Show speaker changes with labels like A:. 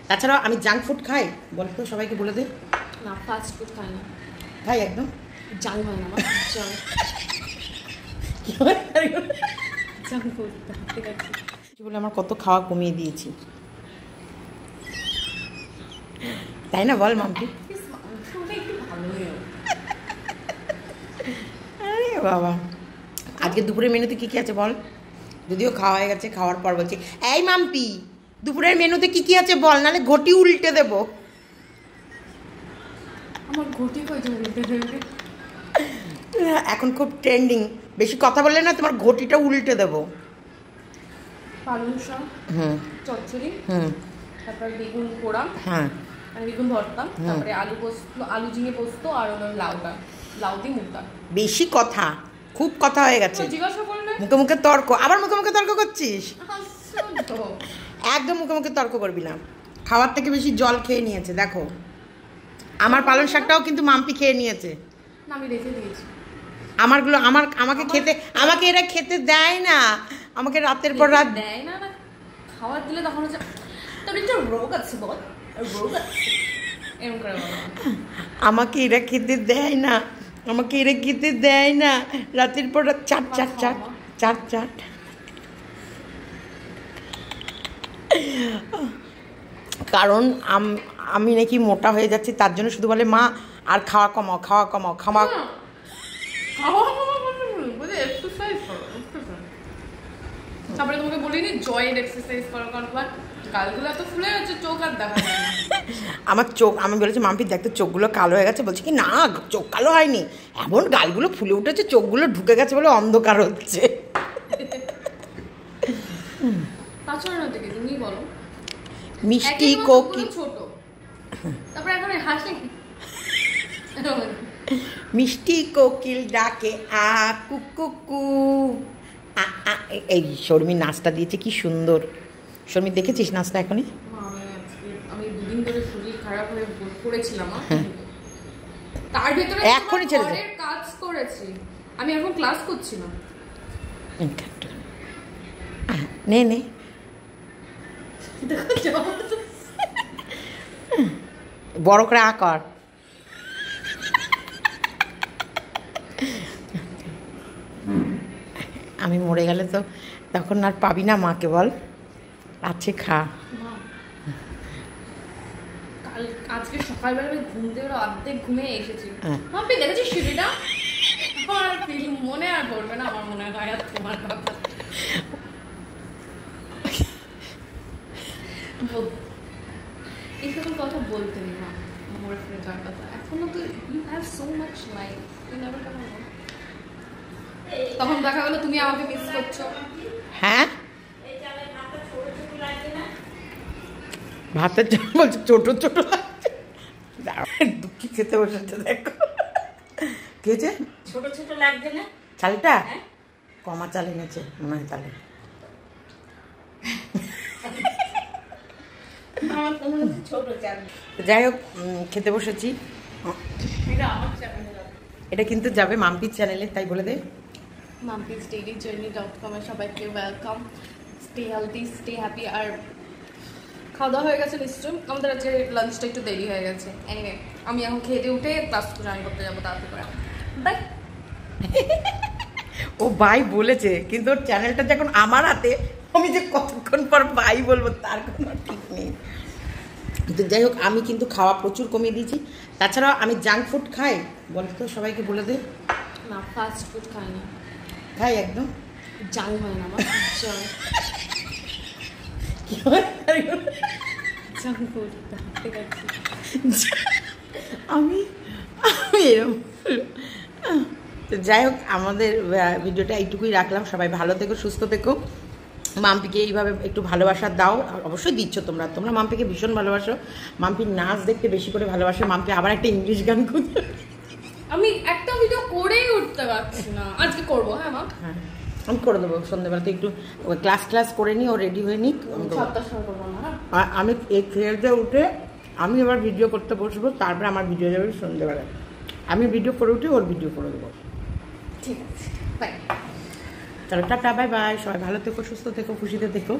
A: তাছাড়াও আমি junk food খাই, বল তো সবাইকে বলে দে।
B: না, ফাস্ট ফুড খাই না।
A: খাই একদম
B: জাঙ্ক হয় না আমার, জাঙ্ক ফুড ঠিক আছে
A: বলে আমার কত খাওয়া কমিয়ে দিয়েছি, তাই না বল মাম্পি? আরে বাবা, আজকে দুপুরের মেনুতে কি কি আছে বল? যদিও খাওয়া হয়ে গেছে, খাওয়ার পর বলছি এই মাম্পি দুপুরের মেনুতে কি কি আছে বল, নাহলে ঘটি উল্টে দেবো।
B: আমার ঘটি কইছে উল্টে দেবে,
A: এখন খুব ট্রেন্ডিং, বেশি কথা বললে না তোমার ঘটিটা উল্টে দেবো।
B: পালং শাক, চচ্চড়ি, তারপর বেগুন পোড়া,
A: হ্যাঁ
B: আর বেগুন ভর্তা, তারপরে আলু পোস্ত, আলু ঝিঙে পোস্ত, আর হলো লাউ দিয়ে মুগটা।
A: বেশি কথা, খুব কথা হয়ে গেছে।
B: জিজ্ঞাসা করলে
A: মুখে মুখে তর্ক, আবার মুখে মুখে তর্ক করছিস? একদম মুখে মুখে তর্ক করবি না। খাওয়ার থেকে বেশি জল খেয়ে নিয়েছে দেখো। আমার পালং শাকটাও কিন্তু মাম্পি খেয়ে নিয়েছে।
B: না, আমি রেখে দিয়েছি
A: আমারগুলো। আমাকে খেতে, আমাকে এরা খেতে দেয় না, আমাকে রাতের পর রাত
B: দেয় না। খাবার দিলে তখন হচ্ছে তোর একটা রোগ আছে বল, রোগ আছে এরকম করে বলো।
A: আমাকে এরা খেতে দেয় না, আমাকে এরা খেতে দেয় না, রাতের পর রাত চাট চাট চাট চাট চাট। কারণ আমি নাকি মোটা হয়ে যাচ্ছি, তার জন্য শুধু বলে মা আর খাওয়া কমাও, খাওয়া কমাও, খাওয়া
B: এক্সারসাইজ করো। তারপরে তোমাকে বলিনি জয়েন্ট এক্সারসাইজ করো, কারণ তোমার গালগুলো এত ফুলে যাচ্ছে, চোখ আর দেখা যায় না।
A: আমার চোখ, আমি বলেছি মাম্পি দেখতে চোখগুলো কালো হয়ে গেছে, বলছি কি না চোখ কালো হয়নি, এমন গালগুলো ফুলে উঠেছে, চোখগুলো ঢুকে গেছে বলে অন্ধকার হচ্ছে।
B: তাছাড়া না থেকে তুমি বলো
A: মিষ্টি কোকিল,
B: ছোট, তারপরে এখন হাসি
A: মিষ্টি কোকিল ডাকে আ কুকু আ আ। এই শর্মির নাচটা দিয়েছে কি সুন্দর। শর্মি দেখেছিস নাচটা এখনই?
B: আমি দুদিন ধরে শরীর খারাপ হয়ে পড়েছিলাম, তার ভিতরে
A: এখনই ছেড়ে দে,
B: কাজ করেছি আমি, এখন ক্লাস করছিলাম।
A: নে নে বড় করে আকার। আমি মরে গেলে তো তখন আর পাবি না মাকে, বল আছে খা।
B: আজকে সকালবেলা আমি ঘুম থেকে অর্ধেক ঘুমে এসেছি, মাম্পি দেখেছি সিঁড়িটা, আমার মনে আর পড়বে না, আমার মনে হয় আর তোমার কথা এই সকল কথা বলতে না, আমার ফ্রেন্ড যার কথা এখনো তো you have so much life, you never gonna know. তখন দেখা গেলো তুমি আমাকে মিস করছো।
A: হ্যাঁ ভাতের জন্য বলছে ছোট ছোট লাগছে, দুঃখী খেতে বসেছে দেখো। খেয়েছে
C: ছোট ছোট লাগছে না
A: চালটা? কমা চাল এনেছে মনে হয় তাহলে।
C: আমার তো মনে হচ্ছে ছোট চাল।
A: যাই হোক খেতে বসেছি, এটা কিন্তু যাবে মাম্পির চ্যানেলে, তাই বলে দে।
B: mampysdailyjourney.com এ সবাইকে welcome. Stay healthy, stay happy. আর খাওয়া দাওয়া হয়ে গেছে নিশ্চয়, আমাদের আজকে লাঞ্চটা একটু দেরি হয়ে গেছে। এনিওয়ে আমি এখন খেতে উঠে ক্লাস জয়েন করতে যাবো তাড়াতাড়ি করে। বাই।
A: ও বাই বলেছে, কিন্তু ওর চ্যানেলটা যখন আমার হাতে, আমি যে কতক্ষণ পর বাই বলবো তার কোনো ঠিক নেই। তো যাই হোক আমি কিন্তু খাওয়া প্রচুর কমিয়ে দিয়েছি। তাছাড়াও আমি জাঙ্ক ফুড খাই, বল তো সবাইকে বলে দে।
B: না, ফাস্ট ফুড খাই না।
A: খাই একদম
B: জাঙ্ক হয় না আমার, জাঙ্ক ফুড ঠিক আছে।
A: আমি এরকম। তো যাই হোক আমাদের ভিডিওটা এইটুকুই রাখলাম। সবাই ভালো থেকো, সুস্থ থেকো। মাম্পিকে এইভাবে একটু ভালোবাসা দাও, অবশ্যই দিচ্ছ তোমরা মাম্পিকে ভীষণ ভালোবাসো। মাম্পির নাচ দেখতে বেশি করে ভালোবাসো। মাম্পি আবার একটা ইংলিশ গান খুঁজে,
B: আমি একটা ভিডিও করেই উঠতে পারছি না, আজকে করবো। হ্যাঁ মা,
A: হ্যাঁ আমি করে দেবো। সন্ধ্যেবেলাতে একটু ক্লাস করে নিই, ও রেডি হয়ে নিক। আমি এই খেয়ে উঠে আমি এবার ভিডিও করতে বসবো, তারপরে আমার ভিডিও যাবে সন্ধ্যেবেলায়। আমি ভিডিও করে উঠে ওর ভিডিও করে দেবো।
B: ঠিক আছে, বাই।
A: চলো টাটা, বাই বাই। সবাই ভালো থেকো, সুস্থ থেকো, খুশিতে থেকো।